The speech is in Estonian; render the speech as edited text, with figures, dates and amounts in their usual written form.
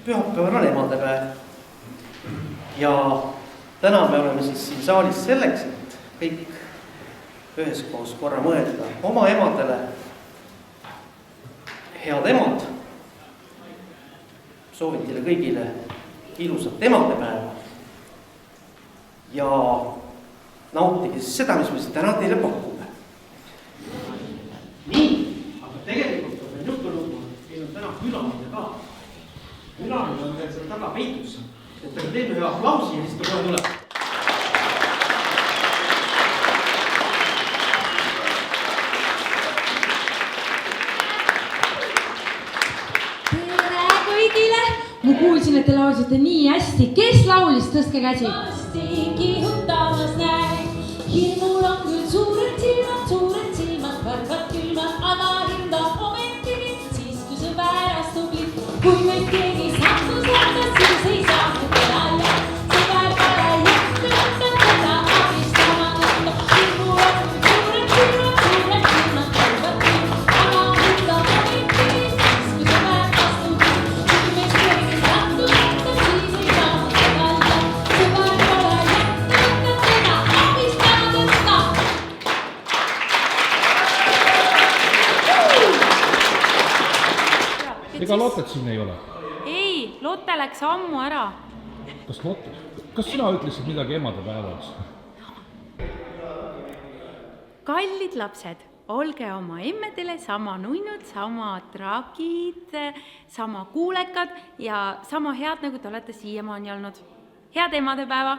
pühapäeval on emadepäev. Ja täna me oleme siis siin saalis selleks, et kõik üheskoos korra mõelda oma emadele. Head emad, soovin teile kõigile ilusat emadepäeva ja nautige siis seda, mis me siin täna teile pakume. Nii, aga tegelikult on meil juhtulugu, meil on täna külaline ka. Külaline on veel seal taga peitus, et aga teeme ühe aplausi ja siis ta kohe tuleb. Tere kõigile! Ma kuulsin, et te laulsite nii hästi. Kes laulis? Tõstke käsi. Lasti kihutamas näin. Hirmul on küll suured silmad, karvad külmad, aga hinda ometigi, siis kui see vääras tubli. Kui meid keegi sattus lähta, siis ei saanud teda jah. See päev pole jättu, teda abistama tunda. Hirmul on küll suured silmad, karvad külmad, aga hinda ometigi, siis kui see vääras tubli. Kui meid keegi sattus lähta, siis ei saanud teda jah. See päev pole jättu, teda abistama tunda. Ega Lottet siin ei ole? Ei, Lotte läks ammu ära. Kas Lottet? Kas sina ütlesid midagi emadepäevaks? Kallid lapsed, olge oma emmedele sama nunnud, sama tragid, sama kuulekad ja sama head, nagu te olete siiamaani olnud. Head emadepäeva!